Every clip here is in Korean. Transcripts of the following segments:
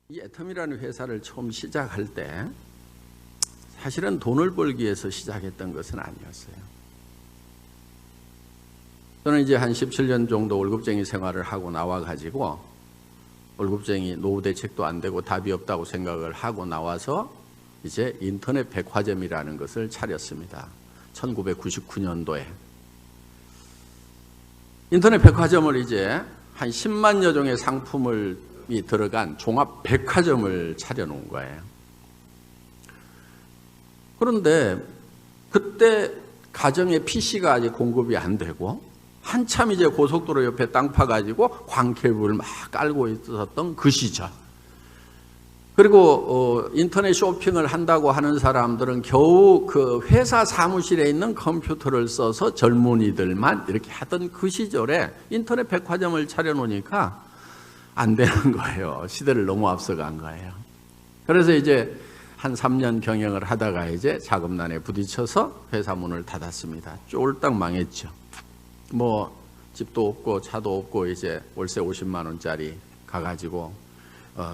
이 애텀이라는 회사를 처음 시작할 때 사실은 돈을 벌기 위해서 시작했던 것은 아니었어요. 저는 이제 한 17년 정도 월급쟁이 생활을 하고 나와가지고 월급쟁이 노후 대책도 안 되고 답이 없다고 생각을 하고 나와서 이제 인터넷 백화점이라는 것을 차렸습니다. 1999년도에. 인터넷 백화점을 이제 한 10만여 종의 상품이 들어간 종합 백화점을 차려놓은 거예요. 그런데 그때 가정에 PC가 아직 공급이 안 되고 한참 이제 고속도로 옆에 땅 파가지고 광케이블을 막 깔고 있었던 그 시절. 그리고 인터넷 쇼핑을 한다고 하는 사람들은 겨우 그 회사 사무실에 있는 컴퓨터를 써서 젊은이들만 이렇게 하던 그 시절에 인터넷 백화점을 차려놓으니까 안 되는 거예요. 시대를 너무 앞서간 거예요. 그래서 이제 한 3년 경영을 하다가 이제 자금난에 부딪혀서 회사 문을 닫았습니다. 쫄딱 망했죠. 뭐 집도 없고 차도 없고 이제 월세 50만 원짜리 가가지고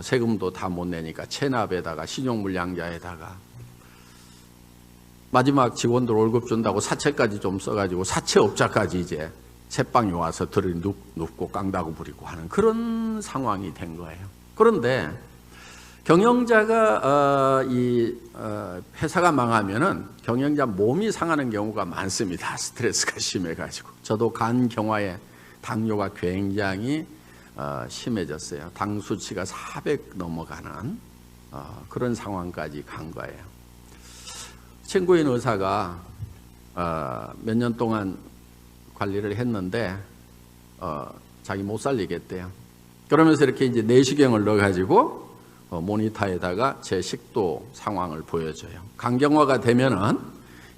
세금도 다 못 내니까 체납에다가 신용불량자에다가 마지막 직원들 월급 준다고 사채까지 좀 써가지고 사채업자까지 이제 새빵이 와서 들이 눕고 깡다구 부리고 하는 그런 상황이 된 거예요. 그런데 경영자가 회사가 망하면은 경영자 몸이 상하는 경우가 많습니다. 스트레스가 심해가지고. 저도 간 경화에 당뇨가 굉장히 심해졌어요. 당 수치가 400 넘어가는 그런 상황까지 간 거예요. 친구인 의사가 몇 년 동안 관리를 했는데 자기 못 살리겠대요. 그러면서 이렇게 이제 내시경을 넣어가지고 모니터에다가 제 식도 상황을 보여줘요. 간경화가 되면은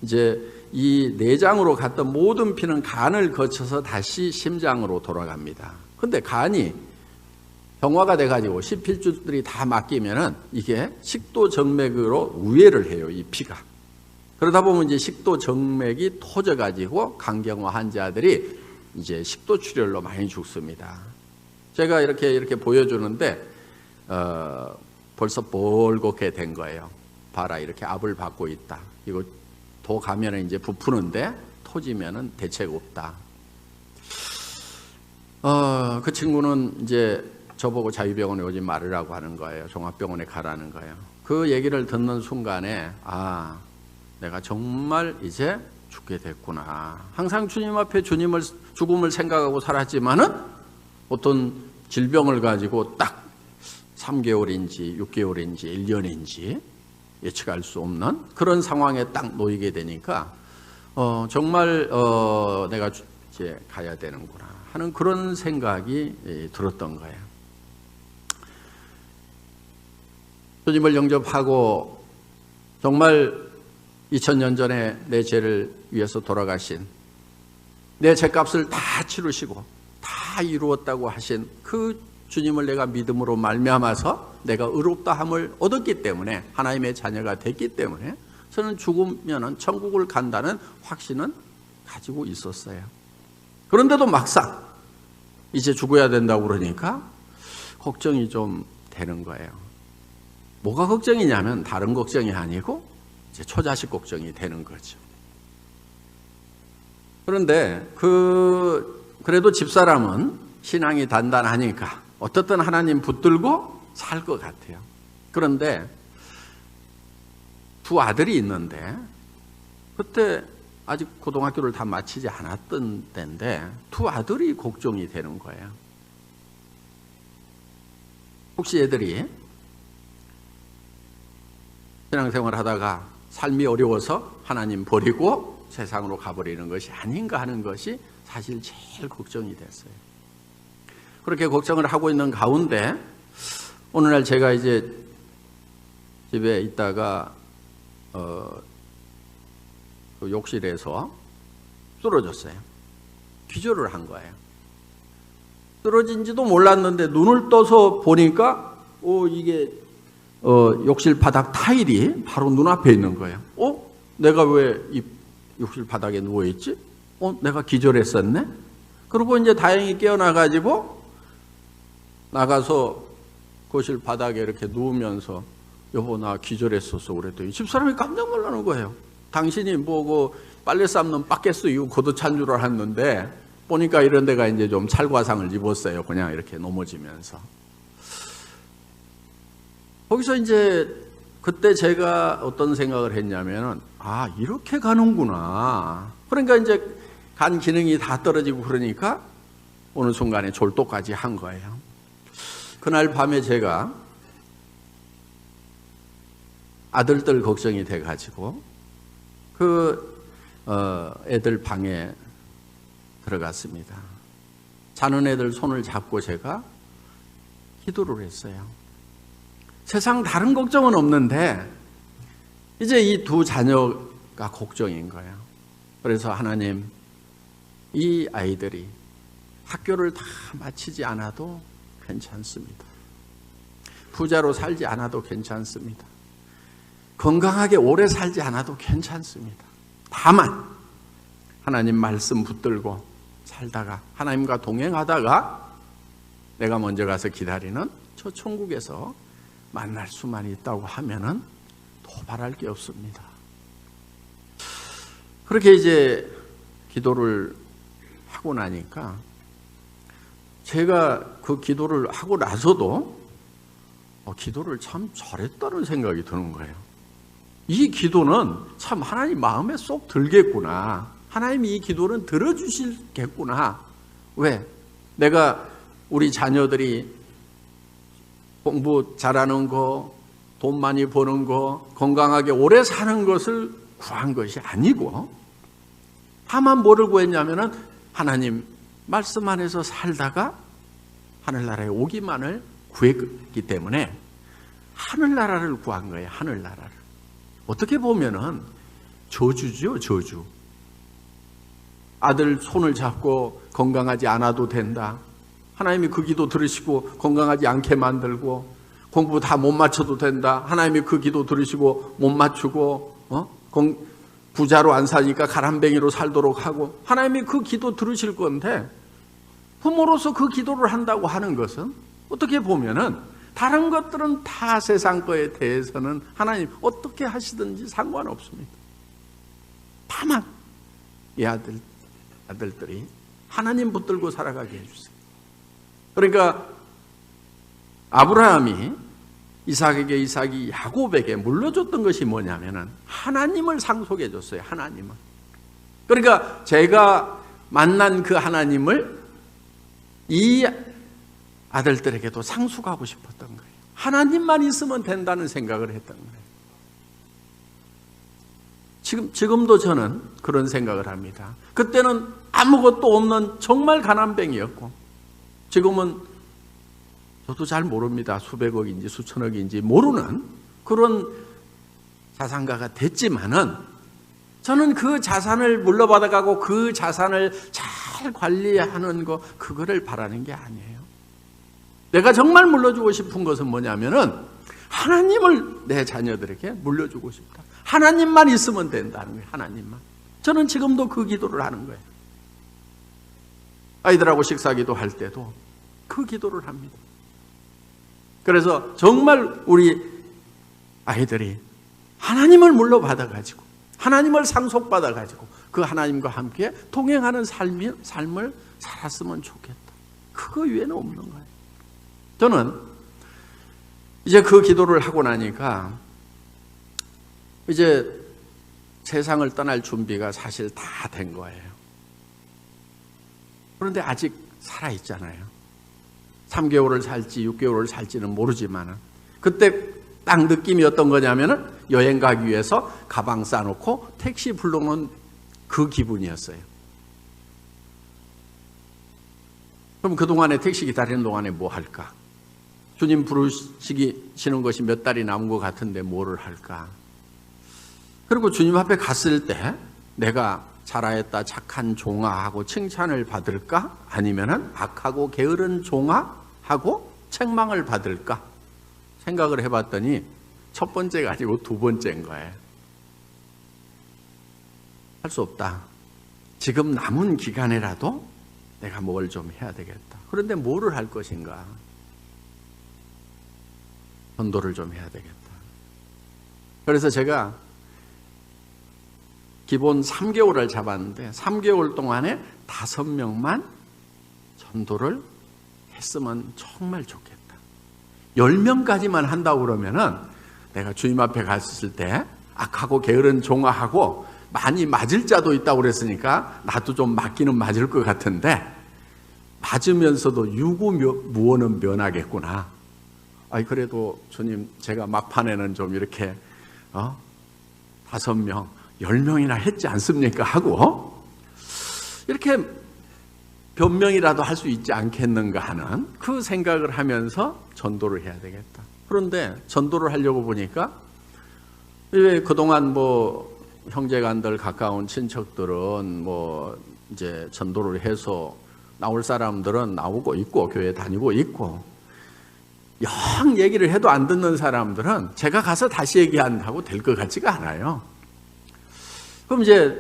이제 이 내장으로 갔던 모든 피는 간을 거쳐서 다시 심장으로 돌아갑니다. 근데 간이 경화가 돼가지고 십필줄들이 다 막히면은 이게 식도 정맥으로 우회를 해요, 이 피가. 그러다 보면 이제 식도 정맥이 터져가지고 간경화 환자들이 이제 식도 출혈로 많이 죽습니다. 제가 이렇게 보여주는데 벌써 벌겋게 된 거예요. 봐라, 이렇게 압을 받고 있다. 이거 더 가면은 이제 부푸는데 터지면은 대책 없다. 그 친구는 이제 저보고 자유병원에 오지 말으라고 하는 거예요. 종합병원에 가라는 거예요. 그 얘기를 듣는 순간에 내가 정말 이제 죽게 됐구나. 항상 주님 앞에 죽음을 생각하고 살았지만은 어떤 질병을 가지고 딱 3개월인지 6개월인지 1년인지 예측할 수 없는 그런 상황에 딱 놓이게 되니까 정말 내가 이제 가야 되는구나 하는 그런 생각이 들었던 거예요. 주님을 영접하고 정말 2000년 전에 내 죄를 위해서 돌아가신 내 죄값을 다 치르시고 다 이루었다고 하신 그 주님을 내가 믿음으로 말미암아서 내가 의롭다함을 얻었기 때문에 하나님의 자녀가 됐기 때문에 저는 죽으면 천국을 간다는 확신은 가지고 있었어요. 그런데도 막상 이제 죽어야 된다고 그러니까 걱정이 좀 되는 거예요. 뭐가 걱정이냐면 다른 걱정이 아니고 이제 초자식 걱정이 되는 거죠. 그런데 그래도 집사람은 신앙이 단단하니까 어떻든 하나님 붙들고 살 것 같아요. 그런데 두 아들이 있는데 그때 아직 고등학교를 다 마치지 않았던 때인데 두 아들이 걱정이 되는 거예요. 혹시 애들이 신앙생활 하다가 삶이 어려워서 하나님 버리고 세상으로 가버리는 것이 아닌가 하는 것이 사실 제일 걱정이 됐어요. 그렇게 걱정을 하고 있는 가운데 어느 날 제가 이제 집에 있다가 그 욕실에서 쓰러졌어요. 기절을 한 거예요. 쓰러진지도 몰랐는데 눈을 떠서 보니까 이게 욕실 바닥 타일이 바로 눈앞에 있는 거예요. 내가 왜 이 욕실 바닥에 누워있지? 내가 기절했었네? 그리고 이제 다행히 깨어나가지고 나가서 거실 바닥에 이렇게 누우면서 여보 나 기절했었어 그랬더니 집사람이 깜짝 놀라는 거예요. 당신이 뭐 그 빨래 삶는 바켓스 이거 걷어찬 줄 알았는데 보니까 이런 데가 이제 좀 찰과상을 입었어요. 그냥 이렇게 넘어지면서. 거기서 이제 그때 제가 어떤 생각을 했냐면은 아 이렇게 가는구나. 그러니까 이제 간 기능이 다 떨어지고 그러니까 어느 순간에 졸도까지 한 거예요. 그날 밤에 제가 아들들 걱정이 돼가지고 애들 방에 들어갔습니다. 자는 애들 손을 잡고 제가 기도를 했어요. 세상 다른 걱정은 없는데 이제 이 두 자녀가 걱정인 거예요. 그래서 하나님, 이 아이들이 학교를 다 마치지 않아도 괜찮습니다. 부자로 살지 않아도 괜찮습니다. 건강하게 오래 살지 않아도 괜찮습니다. 다만 하나님 말씀 붙들고 살다가 하나님과 동행하다가 내가 먼저 가서 기다리는 저 천국에서 만날 수만 있다고 하면은 더 바랄 게 없습니다. 그렇게 이제 기도를 하고 나니까 제가 그 기도를 하고 나서도 기도를 참 잘했다는 생각이 드는 거예요. 이 기도는 참 하나님 마음에 쏙 들겠구나. 하나님이 이 기도는 들어주시겠구나. 왜? 내가 우리 자녀들이 공부 잘하는 거, 돈 많이 버는 거, 건강하게 오래 사는 것을 구한 것이 아니고 다만 뭐를 구했냐면은 하나님 말씀 안에서 살다가 하늘나라에 오기만을 구했기 때문에 하늘나라를 구한 거예요. 하늘나라를. 어떻게 보면은 저주죠, 저주. 아들 손을 잡고 건강하지 않아도 된다. 하나님이 그 기도 들으시고 건강하지 않게 만들고 공부 다 못 맞춰도 된다. 하나님이 그 기도 들으시고 못 맞추고 부자로 안 사니까 가람뱅이로 살도록 하고 하나님이 그 기도 들으실 건데 부모로서 그 기도를 한다고 하는 것은 어떻게 보면은 다른 것들은 다 세상 거에 대해서는 하나님 어떻게 하시든지 상관없습니다. 다만 이 아들들이 하나님 붙들고 살아가게 해주세요. 그러니까 아브라함이 이삭이 야곱에게 물려줬던 것이 뭐냐면은 하나님을 상속해 줬어요. 하나님을. 그러니까 제가 만난 그 하나님을 이 아들들에게도 상속하고 싶었던 거예요. 하나님만 있으면 된다는 생각을 했던 거예요. 지금도 저는 그런 생각을 합니다. 그때는 아무것도 없는 정말 가난뱅이였고 지금은 저도 잘 모릅니다. 수백억인지 수천억인지 모르는 그런 자산가가 됐지만은 저는 그 자산을 물려받아가고 그 자산을 잘 관리하는 거 그거를 바라는 게 아니에요. 내가 정말 물려주고 싶은 것은 뭐냐면은 하나님을 내 자녀들에게 물려주고 싶다. 하나님만 있으면 된다는 거예요. 하나님만. 저는 지금도 그 기도를 하는 거예요. 아이들하고 식사기도 할 때도 그 기도를 합니다. 그래서 정말 우리 아이들이 하나님을 물려받아가지고 하나님을 상속받아가지고 그 하나님과 함께 동행하는 삶을 살았으면 좋겠다. 그거 외에는 없는 거예요. 저는 이제 그 기도를 하고 나니까 이제 세상을 떠날 준비가 사실 다 된 거예요. 그런데 아직 살아있잖아요. 3개월을 살지 6개월을 살지는 모르지만 그때 딱 느낌이 어떤 거냐면은 여행 가기 위해서 가방 싸놓고 택시 불러놓은 그 기분이었어요. 그럼 그동안에 택시 기다리는 동안에 뭐 할까? 주님 부르시는 것이 몇 달이 남은 것 같은데 뭐를 할까? 그리고 주님 앞에 갔을 때 내가 잘하였다 착한 종아하고 칭찬을 받을까? 아니면은 악하고 게으른 종아하고 책망을 받을까? 생각을 해봤더니 첫 번째가 아니고 두 번째인 거예요. 할 수 없다. 지금 남은 기간에라도 내가 뭘 좀 해야 되겠다. 그런데 뭐를 할 것인가? 전도를 좀 해야 되겠다. 그래서 제가 기본 3개월을 잡았는데 3개월 동안에 5명만 전도를 했으면 정말 좋겠다. 10명까지만 한다고 그러면은 내가 주님 앞에 갔을 때 악하고 게으른 종아하고 많이 맞을 자도 있다고 그랬으니까 나도 좀 맞기는 맞을 것 같은데 맞으면서도 유구무원은 면하겠구나. 아이 그래도 주님 제가 막판에는 좀 이렇게 5명, 10명이나 했지 않습니까? 하고 이렇게 변명이라도 할 수 있지 않겠는가 하는 그 생각을 하면서 전도를 해야 되겠다. 그런데 전도를 하려고 보니까 왜 그동안 뭐 형제간들 가까운 친척들은 뭐 이제 전도를 해서 나올 사람들은 나오고 있고 교회 다니고 있고 영 얘기를 해도 안 듣는 사람들은 제가 가서 다시 얘기한다고 될 것 같지가 않아요. 그럼 이제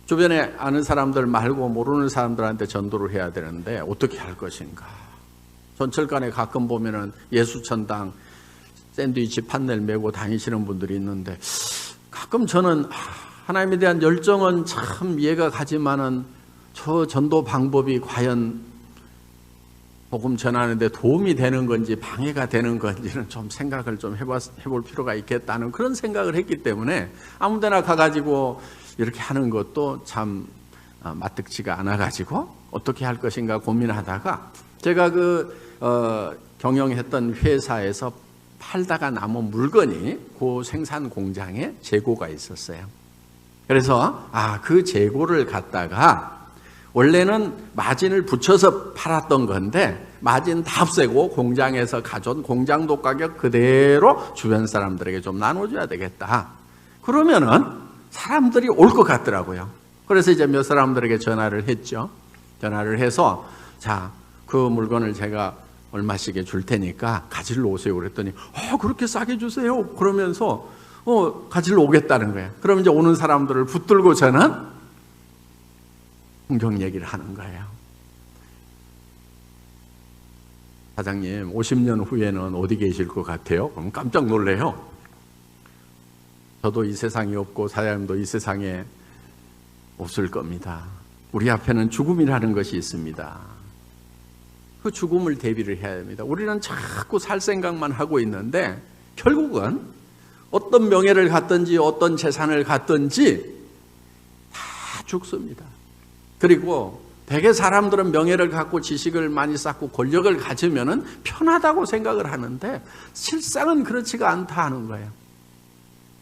주변에 아는 사람들 말고 모르는 사람들한테 전도를 해야 되는데 어떻게 할 것인가. 전철간에 가끔 보면은 예수천당 샌드위치 판넬 메고 다니시는 분들이 있는데 가끔 저는 하나님에 대한 열정은 참 이해가 가지만은 저 전도 방법이 과연 복음 전하는데 도움이 되는 건지 방해가 되는 건지는 좀 생각을 좀 해볼 필요가 있겠다는 그런 생각을 했기 때문에 아무 데나 가가지고 이렇게 하는 것도 참 마뜩지가 않아가지고 어떻게 할 것인가 고민하다가 제가 경영했던 회사에서 팔다가 남은 물건이 그 생산 공장에 재고가 있었어요. 그래서 그 재고를 갖다가 원래는 마진을 붙여서 팔았던 건데 마진 다 없애고 공장에서 가져온 공장도 가격 그대로 주변 사람들에게 좀 나눠줘야 되겠다. 그러면은 사람들이 올 것 같더라고요. 그래서 이제 몇 사람들에게 전화를 했죠. 전화를 해서 자, 그 물건을 제가 얼마씩에 줄 테니까 가지러 오세요. 그랬더니 그렇게 싸게 주세요. 그러면서 가지러 오겠다는 거예요. 그럼 이제 오는 사람들을 붙들고 저는 성경 얘기를 하는 거예요. 사장님 50년 후에는 어디 계실 것 같아요? 그럼 깜짝 놀래요. 저도 이 세상에 없고 사장님도 이 세상에 없을 겁니다. 우리 앞에는 죽음이라는 것이 있습니다. 그 죽음을 대비를 해야 됩니다. 우리는 자꾸 살 생각만 하고 있는데 결국은 어떤 명예를 갖든지 어떤 재산을 갖든지 다 죽습니다. 그리고 대개 사람들은 명예를 갖고 지식을 많이 쌓고 권력을 가지면은 편하다고 생각을 하는데 실상은 그렇지가 않다 하는 거예요.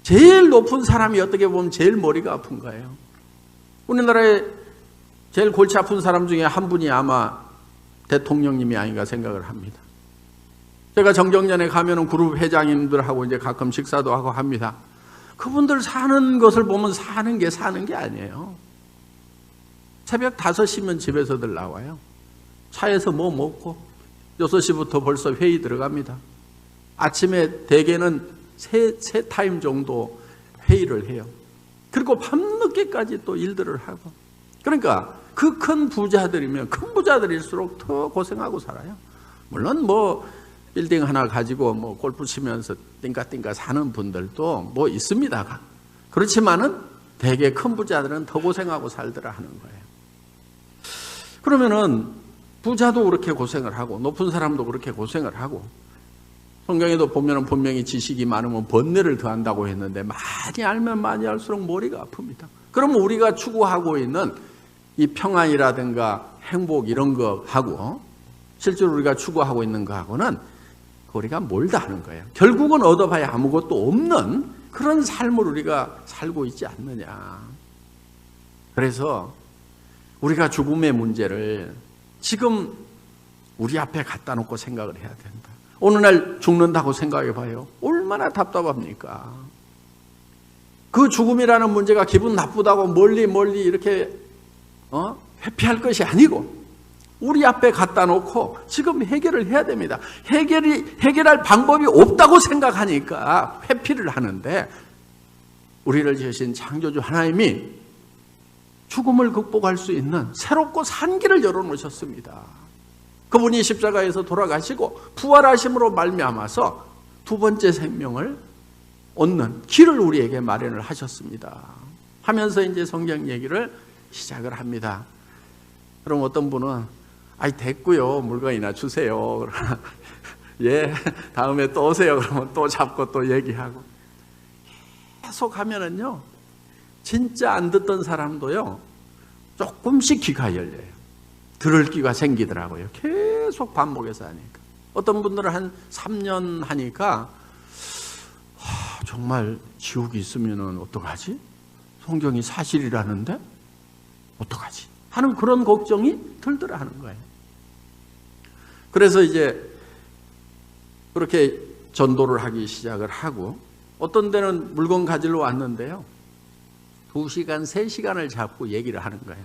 제일 높은 사람이 어떻게 보면 제일 머리가 아픈 거예요. 우리나라에 제일 골치 아픈 사람 중에 한 분이 아마 대통령님이 아닌가 생각을 합니다. 제가 정경련에 가면은 그룹 회장님들하고 이제 가끔 식사도 하고 합니다. 그분들 사는 것을 보면 사는 게 아니에요. 새벽 5시면 집에서들 나와요. 차에서 뭐 먹고 6시부터 벌써 회의 들어갑니다. 아침에 대개는 세 타임 정도 회의를 해요. 그리고 밤늦게까지 또 일들을 하고. 그러니까 그 큰 부자들이면 큰 부자들일수록 더 고생하고 살아요. 물론 뭐 빌딩 하나 가지고 뭐 골프 치면서 띵까띵까 사는 분들도 뭐 있습니다. 그렇지만은 대개 큰 부자들은 더 고생하고 살더라 하는 거예요. 그러면은 부자도 그렇게 고생을 하고 높은 사람도 그렇게 고생을 하고 성경에도 보면은 분명히 지식이 많으면 번뇌를 더한다고 했는데 많이 알면 많이 알수록 머리가 아픕니다. 그러면 우리가 추구하고 있는 이 평안이라든가 행복 이런 거 하고 실제로 우리가 추구하고 있는 거하고는 우리가 멀다 하는 거예요. 결국은 얻어봐야 아무것도 없는 그런 삶을 우리가 살고 있지 않느냐. 그래서 우리가 죽음의 문제를 지금 우리 앞에 갖다 놓고 생각을 해야 된다. 어느 날 죽는다고 생각해 봐요. 얼마나 답답합니까? 그 죽음이라는 문제가 기분 나쁘다고 멀리 이렇게 회피할 것이 아니고 우리 앞에 갖다 놓고 지금 해결을 해야 됩니다. 해결할 방법이 없다고 생각하니까 회피를 하는데 우리를 지으신 창조주 하나님이 죽음을 극복할 수 있는 새롭고 산 길을 열어놓으셨습니다. 그분이 십자가에서 돌아가시고 부활하심으로 말미암아서 두 번째 생명을 얻는 길을 우리에게 마련을 하셨습니다. 하면서 이제 성경 얘기를 시작을 합니다. 그럼 어떤 분은 아이 됐고요, 물건이나 주세요. 그러나 예, 다음에 또 오세요. 그러면 또 잡고 또 얘기하고 계속 하면은요, 진짜 안 듣던 사람도요 조금씩 귀가 열려요. 들을 귀가 생기더라고요. 계속 반복해서 하니까. 어떤 분들은 한 3년 하니까 정말 지옥이 있으면 어떡하지? 성경이 사실이라는데 어떡하지? 하는 그런 걱정이 들더라 하는 거예요. 그래서 이제 그렇게 전도를 하기 시작을 하고, 어떤 데는 물건 가지러 왔는데요, 2시간, 3시간을 잡고 얘기를 하는 거예요.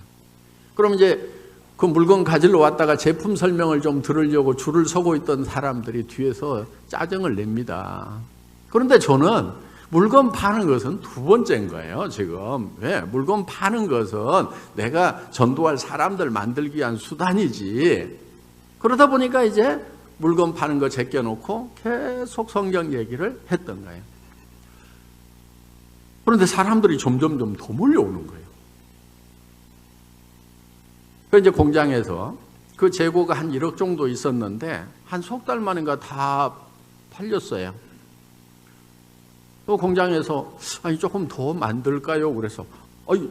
그럼 이제 그 물건 가지러 왔다가 제품 설명을 좀 들으려고 줄을 서고 있던 사람들이 뒤에서 짜증을 냅니다. 그런데 저는 물건 파는 것은 두 번째인 거예요, 지금. 왜? 물건 파는 것은 내가 전도할 사람들 만들기 위한 수단이지. 그러다 보니까 이제 물건 파는 거 제껴놓고 계속 성경 얘기를 했던 거예요. 그런데 사람들이 점점 더 몰려오는 거예요. 그래서 이제 공장에서 그 재고가 한 1억 정도 있었는데 한 석 달 만인가 다 팔렸어요. 또 공장에서 아니 조금 더 만들까요? 그래서 아니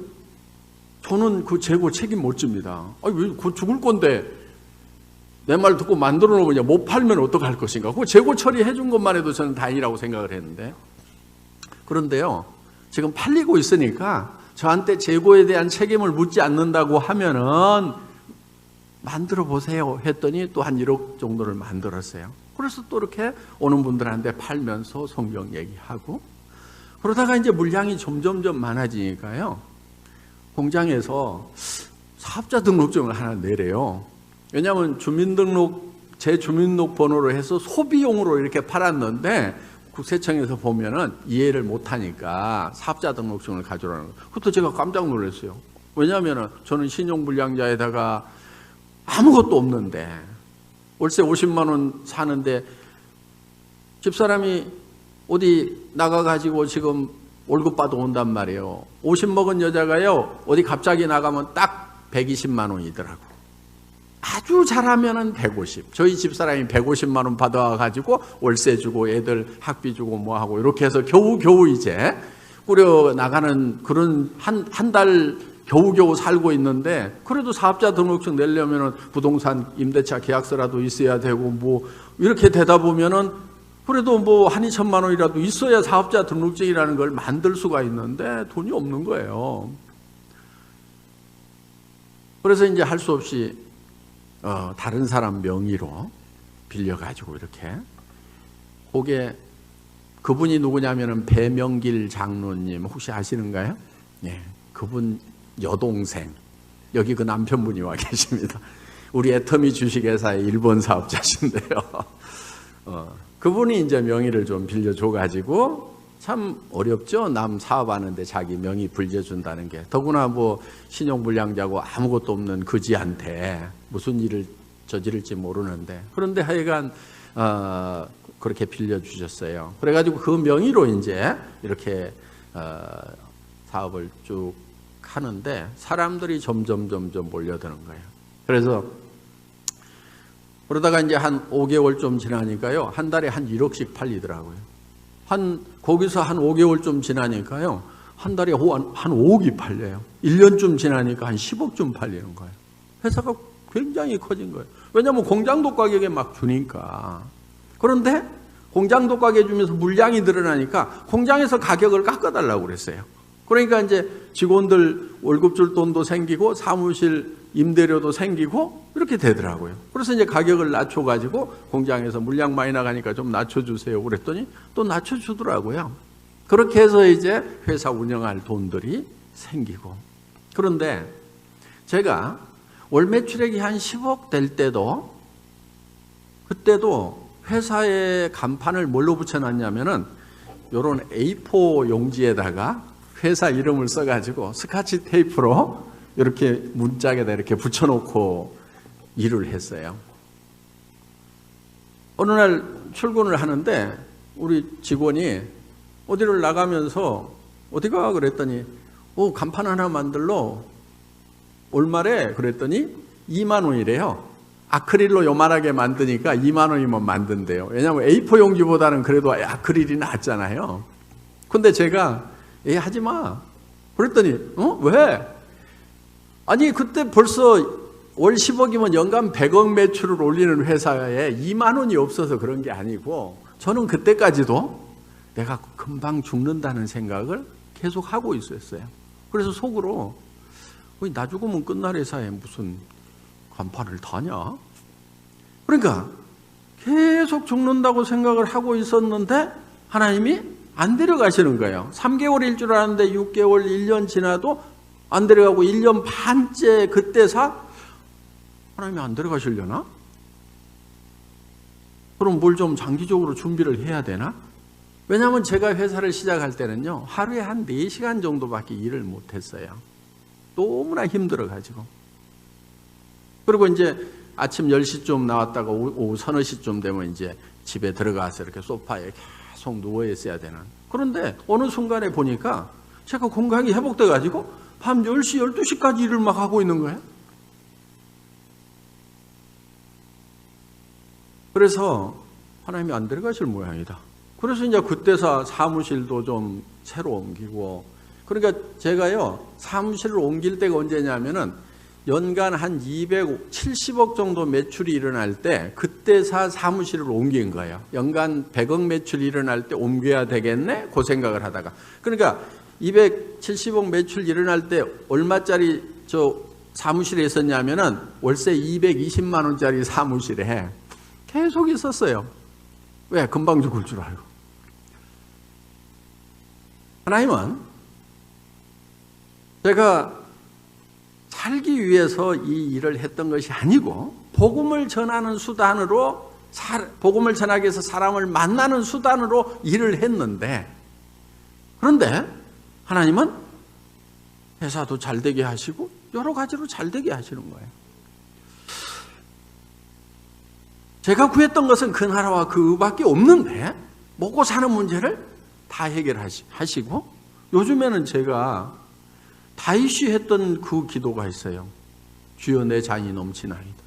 저는 그 재고 책임 못 집니다. 아니 왜 그 죽을 건데 내 말 듣고 만들어 놓으면 못 팔면 어떡할 것인가? 그 재고 처리해 준 것만 해도 저는 다행이라고 생각을 했는데, 그런데요 지금 팔리고 있으니까 저한테 재고에 대한 책임을 묻지 않는다고 하면은 만들어 보세요 했더니 또 한 1억 정도를 만들었어요. 그래서 또 이렇게 오는 분들한테 팔면서 성경 얘기하고, 그러다가 이제 물량이 점점 많아지니까요, 공장에서 사업자 등록증을 하나 내래요. 왜냐하면 제 주민등록 번호로 해서 소비용으로 이렇게 팔았는데 국세청에서 보면은 이해를 못하니까 사업자 등록증을 가져오라는 거예요. 그것도 제가 깜짝 놀랐어요. 왜냐하면 저는 신용불량자에다가 아무것도 없는데 월세 50만 원 사는데 집사람이 어디 나가가지고 지금 월급 받아 온단 말이에요. 50 먹은 여자가요 어디 갑자기 나가면 딱 120만 원이더라고. 아주 잘하면은 150. 저희 집사람이 150만 원 받아가지고 월세 주고 애들 학비 주고 뭐하고 이렇게 해서 겨우 이제 꾸려 나가는 그런 한 달 겨우 살고 있는데, 그래도 사업자 등록증 내려면은 부동산 임대차 계약서라도 있어야 되고 뭐 이렇게 되다 보면은 그래도 뭐 한 2천만 원이라도 있어야 사업자 등록증이라는 걸 만들 수가 있는데 돈이 없는 거예요. 그래서 이제 할 수 없이 다른 사람 명의로 빌려가지고 이렇게, 그분이 누구냐면은 배명길 장로님 혹시 아시는가요? 네, 그분 여동생, 여기 그 남편분이 와 계십니다. 우리 애터미 주식회사의 일본 사업자신데요. 그분이 이제 명의를 좀 빌려줘가지고, 참 어렵죠. 남 사업하는데 자기 명의 빌려준다는 게. 더구나 뭐 신용불량자고 아무것도 없는 그지한테 무슨 일을 저지를지 모르는데, 그런데 하여간 그렇게 빌려주셨어요. 그래가지고 그 명의로 이제 이렇게 사업을 쭉 하는데 사람들이 점점 몰려드는 거예요. 그래서 그러다가 이제 한 5개월 좀 지나니까요, 한 달에 한 1억씩 팔리더라고요. 거기서 한 5개월 좀 지나니까요, 한 달에 한 5억이 팔려요. 1년쯤 지나니까 한 10억쯤 팔리는 거예요. 회사가 굉장히 커진 거예요. 왜냐하면 공장도 가격에 막 주니까. 그런데 공장도 가격에 주면서 물량이 늘어나니까 공장에서 가격을 깎아달라고 그랬어요. 그러니까 이제 직원들 월급 줄 돈도 생기고 사무실 임대료도 생기고 이렇게 되더라고요. 그래서 이제 가격을 낮춰가지고 공장에서 물량 많이 나가니까 좀 낮춰주세요 그랬더니 또 낮춰주더라고요. 그렇게 해서 이제 회사 운영할 돈들이 생기고. 그런데 제가 월 매출액이 한 10억 될 때도, 그때도 회사의 간판을 뭘로 붙여놨냐면은 요런 A4 용지에다가 회사 이름을 써가지고 스카치 테이프로 이렇게 문짝에다 이렇게 붙여놓고 일을 했어요. 어느 날 출근을 하는데 우리 직원이 어디를 나가면서 어디가 그랬더니 간판 하나 만들러 얼마래 그랬더니 2만 원이래요. 아크릴로 요만하게 만드니까 2만 원이면 만든대요. 왜냐하면 A4 용지보다는 그래도 아크릴이 낫잖아요. 근데 제가 하지 마 그랬더니 왜? 아니 그때 벌써 월 10억이면 연간 100억 매출을 올리는 회사에 2만 원이 없어서 그런 게 아니고 저는 그때까지도 내가 금방 죽는다는 생각을 계속 하고 있었어요. 그래서 속으로 나 죽으면 끝날 회사에 무슨 간판을 다냐? 그러니까 계속 죽는다고 생각을 하고 있었는데 하나님이 안 데려가시는 거예요. 3개월일 줄 알았는데 6개월, 1년 지나도 안 데려가고 1년 반째 그때사 하나님이 안 데려가시려나? 그럼 뭘 좀 장기적으로 준비를 해야 되나? 왜냐하면 제가 회사를 시작할 때는요 하루에 한 4시간 정도밖에 일을 못했어요. 너무나 힘들어가지고. 그리고 이제 아침 10시쯤 나왔다가 오후 서너 시쯤 되면 이제 집에 들어가서 이렇게 소파에 계속 누워 있어야 되는. 그런데 어느 순간에 보니까 제가 건강이 회복돼가지고 밤 10시, 12시까지 일을 막 하고 있는 거예요. 그래서 하나님이 안 데려가실 모양이다. 그래서 이제 그때서 사무실도 좀 새로 옮기고, 그러니까 제가요 사무실을 옮길 때가 언제냐면은 연간 한 270억 정도 매출이 일어날 때 그때사 사무실을 옮긴 거예요. 연간 100억 매출이 일어날 때 옮겨야 되겠네? 그 생각을 하다가. 그러니까 270억 매출 일어날 때 얼마짜리 저 사무실에 있었냐면은 월세 220만 원짜리 사무실에 계속 있었어요. 왜? 금방 죽을 줄 알고. 하나님은 제가 살기 위해서 이 일을 했던 것이 아니고 복음을 전하는 수단으로, 복음을 전하기 위해서 사람을 만나는 수단으로 일을 했는데, 그런데 하나님은 회사도 잘 되게 하시고 여러 가지로 잘 되게 하시는 거예요. 제가 구했던 것은 그 나라와 그 의밖에 없는데 먹고 사는 문제를 다 해결하시고, 요즘에는 제가 다윗이 했던 그 기도가 있어요. 주여 내 잔이 넘치나이다.